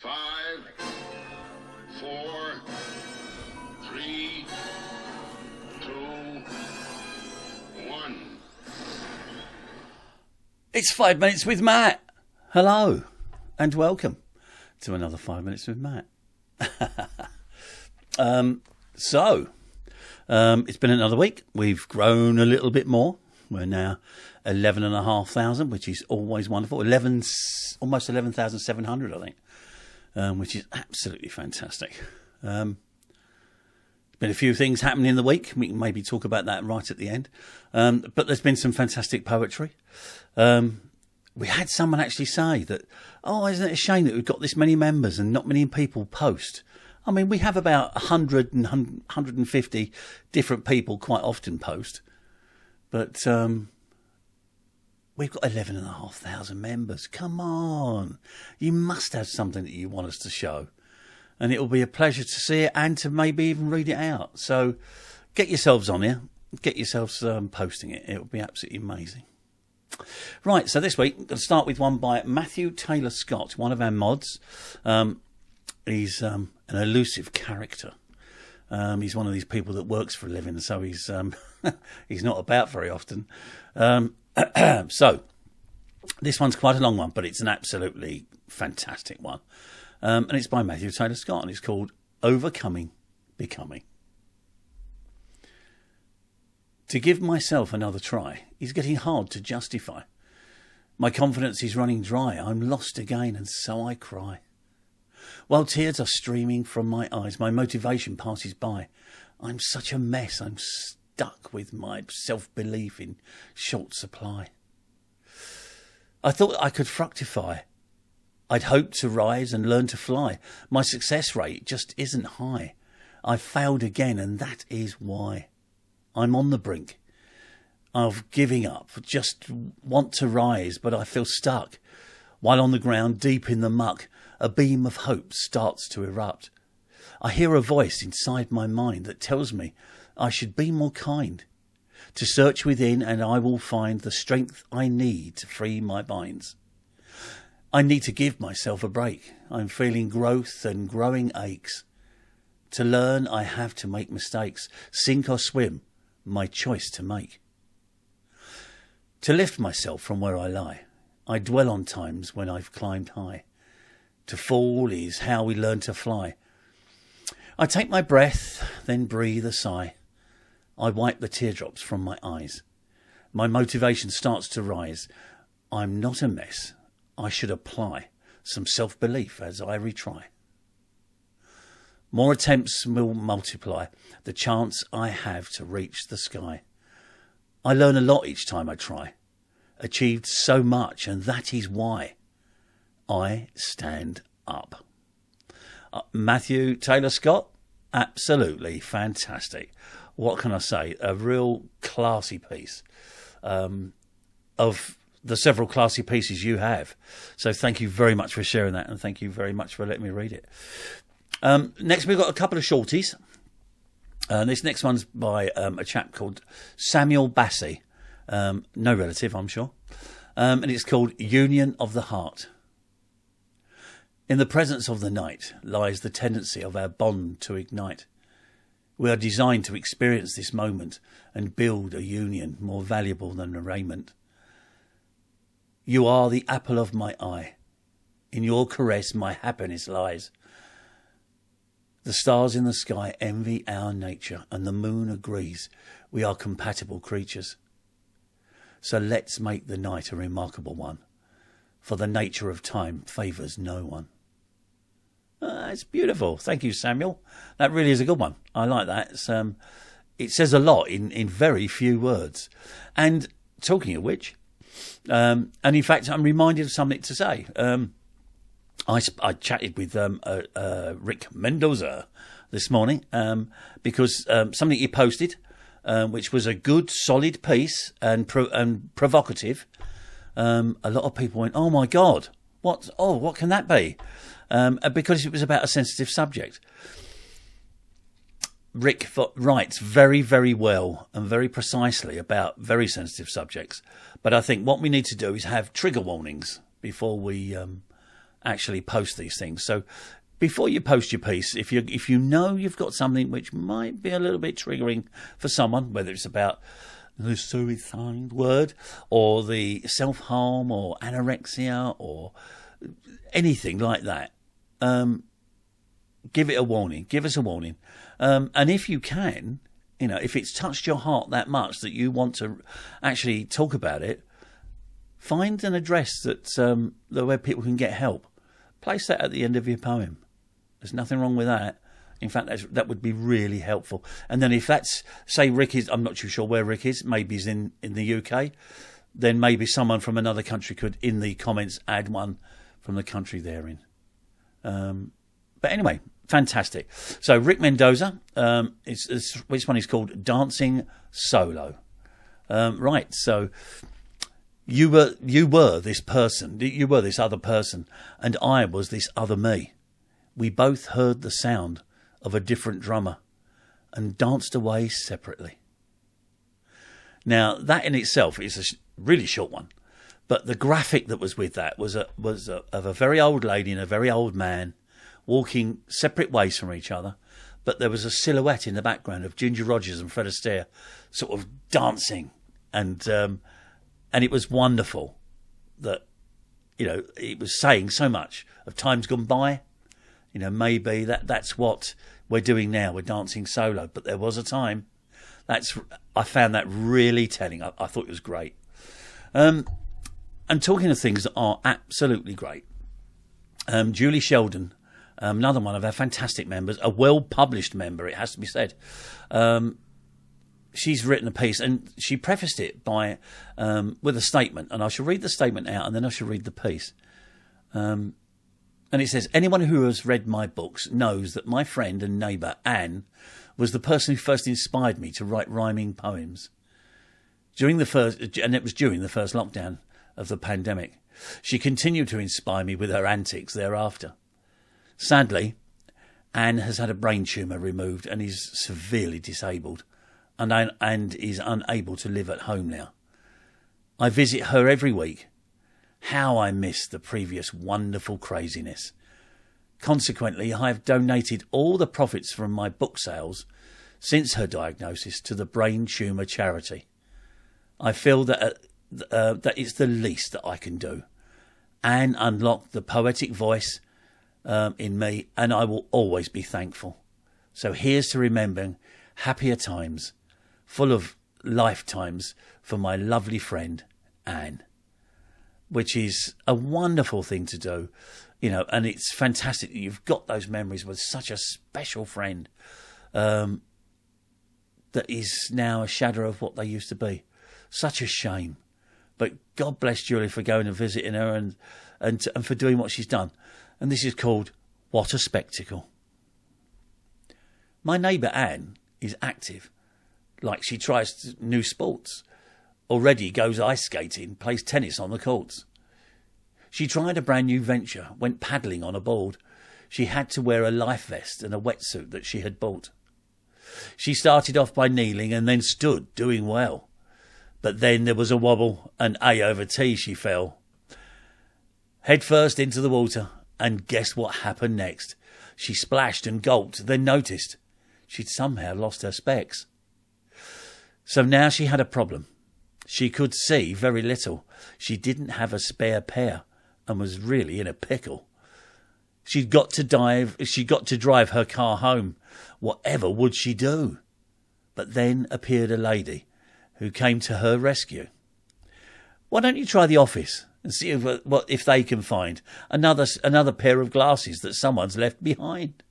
5, 4, 3, 2, 1. It's 5 Minutes with Matt. Hello and welcome to another 5 Minutes with Matt. It's been another week. We've grown a little bit more. We're now 11,500, which is always wonderful. Almost 11,700, I think, which is absolutely fantastic. Been a few things happening in the week. We can maybe talk about that right at the end. But there's been some fantastic poetry. We had someone actually say that, isn't it a shame that we've got this many members and not many people post? I mean, we have about 100 and 150 different people quite often post. But we've got 11,500 members. Come on. You must have something that you want us to show. And it will be a pleasure to see it and to maybe even read it out. So get yourselves on here. Get yourselves posting it. It will be absolutely amazing. Right, so this week, I'm going to start with one by Matthew Taylor Scott, one of our mods. He's an elusive character. He's one of these people that works for a living, so he's he's not about very often. So this one's quite a long one, but it's an absolutely fantastic one. And it's by Matthew Taylor Scott, and it's called Overcoming Becoming. To give myself another try is getting hard to justify. My confidence is running dry. I'm lost again, and so I cry. While tears are streaming from my eyes, my motivation passes by. I'm such a mess. I'm stuck with my self-belief in short supply. I thought I could fructify. I'd hoped to rise and learn to fly. My success rate just isn't high. I've failed again, and that is why. I'm on the brink of giving up. Just want to rise, but I feel stuck. While on the ground, deep in the muck, a beam of hope starts to erupt. I hear a voice inside my mind that tells me I should be more kind. To search within, and I will find the strength I need to free my binds. I need to give myself a break. I'm feeling growth and growing aches. To learn, I have to make mistakes. Sink or swim, my choice to make. To lift myself from where I lie, I dwell on times when I've climbed high. To fall is how we learn to fly. I take my breath, then breathe a sigh. I wipe the teardrops from my eyes. My motivation starts to rise. I'm not a mess. I should apply some self-belief as I retry. More attempts will multiply the chance I have to reach the sky. I learn a lot each time I try. Achieved so much, and that is why I stand up. Matthew Taylor Scott, absolutely fantastic. What can I say? A real classy piece of the several classy pieces you have. So thank you very much for sharing that, and thank you very much for letting me read it. Next, we've got a couple of shorties. This next one's by a chap called Samuel Bassey. No relative, I'm sure. And it's called Union of the Heart. In the presence of the night lies the tendency of our bond to ignite. We are designed to experience this moment and build a union more valuable than a raiment. You are the apple of my eye. In your caress my happiness lies. The stars in the sky envy our nature, and the moon agrees we are compatible creatures. So let's make the night a remarkable one, for the nature of time favours no one. It's beautiful. Thank you, Samuel. That really is a good one. I like that. It says a lot in very few words. And talking of which, and in fact, I'm reminded of something to say. I chatted with Rick Mendoza this morning because something he posted, which was a good, solid piece and provocative. A lot of people went, "Oh my God, what can that be?" Because it was about a sensitive subject. Rick writes very, very well and very precisely about very sensitive subjects. But I think what we need to do is have trigger warnings before we actually post these things. So before you post your piece, if you know you've got something which might be a little bit triggering for someone, whether it's about the suicide word or the self-harm or anorexia or anything like that, give it a warning. Give us a warning. And if you can, if it's touched your heart that much that you want to actually talk about it, find an address where people can get help. Place that at the end of your poem. There's nothing wrong with that. In fact, that would be really helpful. And then if that's, say Rick is, I'm not too sure where Rick is, maybe he's in the UK, then maybe someone from another country could, in the comments, add one from the country they're in. But anyway, fantastic. So Rick Mendoza, this one is called Dancing Solo. Right, so you were this person, you were this other person, and I was this other me. We both heard the sound of a different drummer and danced away separately. Now, that in itself is a really short one, but the graphic that was with that was of a very old lady and a very old man walking separate ways from each other, but there was a silhouette in the background of Ginger Rogers and Fred Astaire sort of dancing, and it was wonderful that, it was saying so much of times gone by. Maybe that's what we're doing now. We're dancing solo. But there was a time. I found that really telling. I thought it was great. And talking of things that are absolutely great, Julie Sheldon, another one of our fantastic members, a well-published member, it has to be said. She's written a piece, and she prefaced it with a statement. And I shall read the statement out, and then I shall read the piece. And it says, anyone who has read my books knows that my friend and neighbour, Anne, was the person who first inspired me to write rhyming poems. And it was during the first lockdown of the pandemic. She continued to inspire me with her antics thereafter. Sadly, Anne has had a brain tumour removed and is severely disabled and is unable to live at home now. I visit her every week. How I miss the previous wonderful craziness. Consequently, I have donated all the profits from my book sales since her diagnosis to the brain tumour charity. I feel that it's the least that I can do. Anne unlocked the poetic voice in me, and I will always be thankful. So here's to remembering happier times, full of lifetimes, for my lovely friend, Anne. Which is a wonderful thing to do, and it's fantastic that you've got those memories with such a special friend that is now a shadow of what they used to be. Such a shame. But God bless Julie for going and visiting her and for doing what she's done. And this is called What a Spectacle. My neighbour Anne is active, like she tries new sports. Already goes ice skating, plays tennis on the courts. She tried a brand new venture, went paddling on a board. She had to wear a life vest and a wetsuit that she had bought. She started off by kneeling and then stood, doing well. But then there was a wobble, and A over T she fell. Head first into the water, and guess what happened next? She splashed and gulped, then noticed she'd somehow lost her specs. So now she had a problem. She could see very little. She didn't have a spare pair and was really in a pickle. She'd got to drive her car home. Whatever would she do? But then appeared a lady who came to her rescue. Why don't you try the office and see if they can find another pair of glasses that someone's left behind?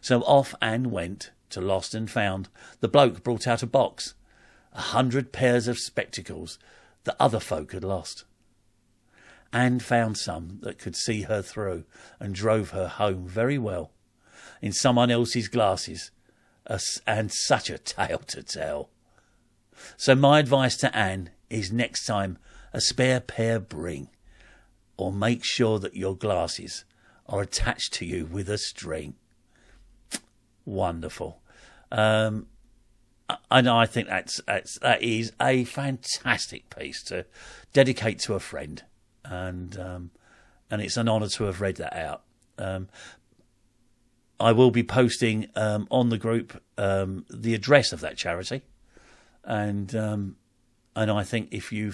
So off Anne went to Lost and Found. The bloke brought out a box. 100 pairs of spectacles that other folk had lost. Anne found some that could see her through and drove her home very well in someone else's glasses, and such a tale to tell. So my advice to Anne is next time a spare pair bring, or make sure that your glasses are attached to you with a string. Wonderful. And I think that is a fantastic piece to dedicate to a friend, and and it's an honour to have read that out. I will be posting on the group the address of that charity, and I think if you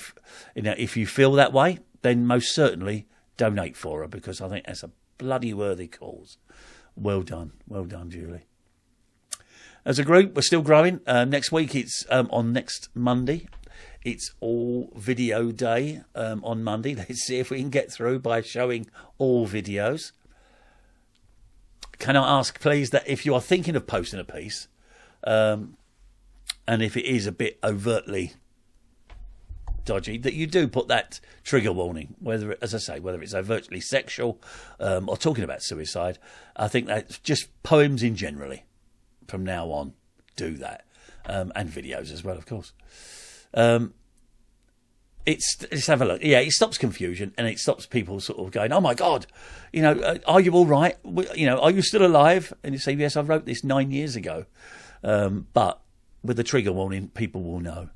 feel that way, then most certainly donate for her, because I think that's a bloody worthy cause. Well done, Julie. As a group, we're still growing. Next week, it's on next Monday. It's all video day on Monday. Let's see if we can get through by showing all videos. Can I ask, please, that if you are thinking of posting a piece, and if it is a bit overtly dodgy, that you do put that trigger warning, whether it's overtly sexual or talking about suicide. I think that's just poems in generally. From now on, do that, and videos as well, of course. Let's have a look. Yeah, it stops confusion, and it stops people sort of going, "Oh my God, are you all right? Are you still alive?" And you say, "Yes, I wrote this 9 years ago," but with the trigger warning, people will know.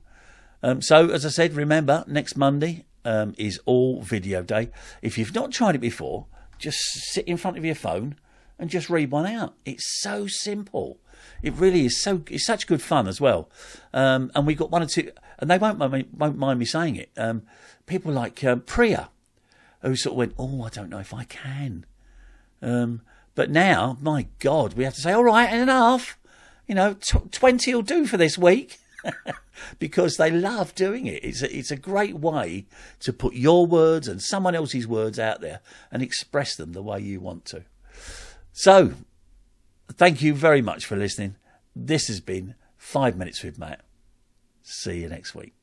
So, as I said, remember, next Monday is all video day. If you've not tried it before, just sit in front of your phone and just read one out. It's so simple. It really is. It's such good fun as well. And we got one or two, and they won't mind me saying it. People like Priya, who sort of went, "Oh, I don't know if I can." But now, my God, we have to say, "All right, enough. 20 will do for this week." Because they love doing it. It's a great way to put your words and someone else's words out there and express them the way you want to. So, thank you very much for listening. This has been 5 Minutes with Matt. See you next week.